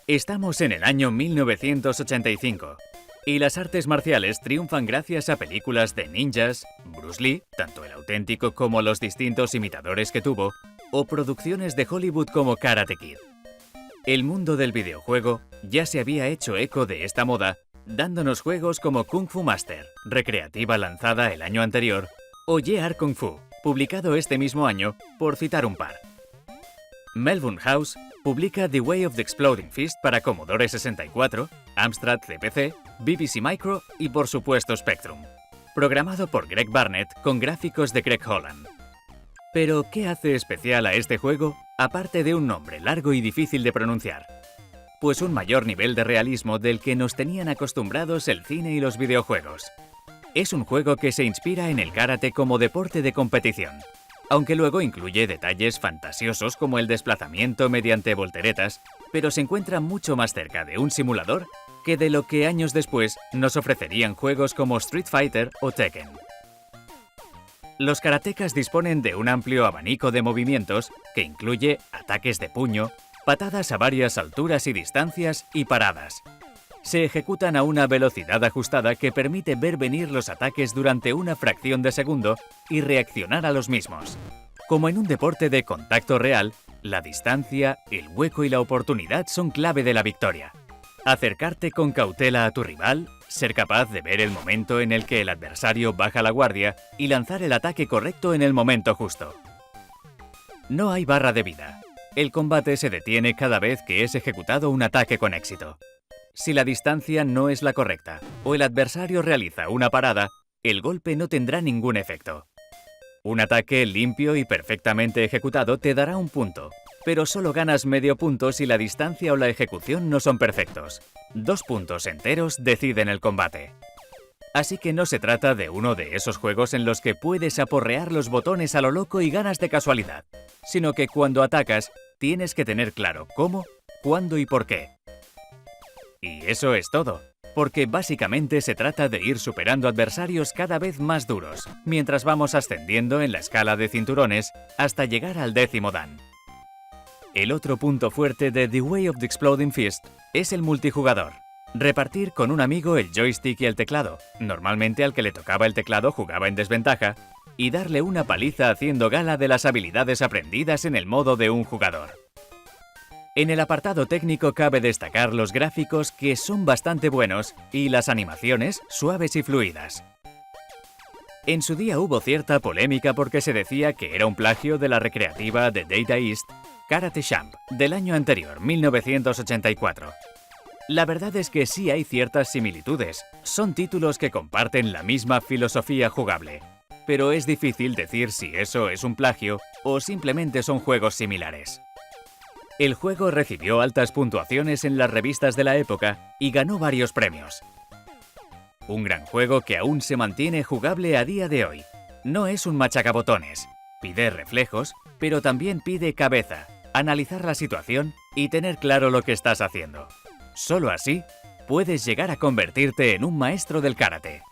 Estamos en el año 1985 y las artes marciales triunfan gracias a películas de ninjas, Bruce Lee, tanto el auténtico como los distintos imitadores que tuvo, o producciones de Hollywood como Karate Kid. El mundo del videojuego ya se había hecho eco de esta moda, dándonos juegos como Kung Fu Master, recreativa lanzada el año anterior, o Year Kung Fu, publicado este mismo año, por citar un par. Melbourne House publica The Way of the Exploding Fist para Commodore 64, Amstrad CPC, BBC Micro y por supuesto Spectrum, programado por Greg Barnett con gráficos de Greg Holland. Pero, ¿qué hace especial a este juego, aparte de un nombre largo y difícil de pronunciar? Pues un mayor nivel de realismo del que nos tenían acostumbrados el cine y los videojuegos. Es un juego que se inspira en el karate como deporte de competición, aunque luego incluye detalles fantasiosos como el desplazamiento mediante volteretas, pero se encuentra mucho más cerca de un simulador que de lo que años después nos ofrecerían juegos como Street Fighter o Tekken. Los karatecas disponen de un amplio abanico de movimientos que incluye ataques de puño, patadas a varias alturas y distancias y paradas. Se ejecutan a una velocidad ajustada que permite ver venir los ataques durante una fracción de segundo y reaccionar a los mismos. Como en un deporte de contacto real, la distancia, el hueco y la oportunidad son clave de la victoria. Acercarte con cautela a tu rival, ser capaz de ver el momento en el que el adversario baja la guardia y lanzar el ataque correcto en el momento justo. No hay barra de vida. El combate se detiene cada vez que es ejecutado un ataque con éxito. Si la distancia no es la correcta o el adversario realiza una parada, el golpe no tendrá ningún efecto. Un ataque limpio y perfectamente ejecutado te dará un punto, pero solo ganas medio punto si la distancia o la ejecución no son perfectos. 2 puntos enteros deciden el combate. Así que no se trata de uno de esos juegos en los que puedes aporrear los botones a lo loco y ganas de casualidad, sino que cuando atacas tienes que tener claro cómo, cuándo y por qué. Y eso es todo, porque básicamente se trata de ir superando adversarios cada vez más duros, mientras vamos ascendiendo en la escala de cinturones hasta llegar al 10º dan. El otro punto fuerte de The Way of the Exploding Fist es el multijugador. Repartir con un amigo el joystick y el teclado, normalmente al que le tocaba el teclado jugaba en desventaja, y darle una paliza haciendo gala de las habilidades aprendidas en el modo de un jugador. En el apartado técnico cabe destacar los gráficos que son bastante buenos y las animaciones suaves y fluidas. En su día hubo cierta polémica porque se decía que era un plagio de la recreativa de Data East, Karate Champ, del año anterior, 1984. La verdad es que sí hay ciertas similitudes, son títulos que comparten la misma filosofía jugable, pero es difícil decir si eso es un plagio o simplemente son juegos similares. El juego recibió altas puntuaciones en las revistas de la época y ganó varios premios. Un gran juego que aún se mantiene jugable a día de hoy. No es un machacabotones, pide reflejos, pero también pide cabeza, analizar la situación y tener claro lo que estás haciendo. Solo así puedes llegar a convertirte en un maestro del karate.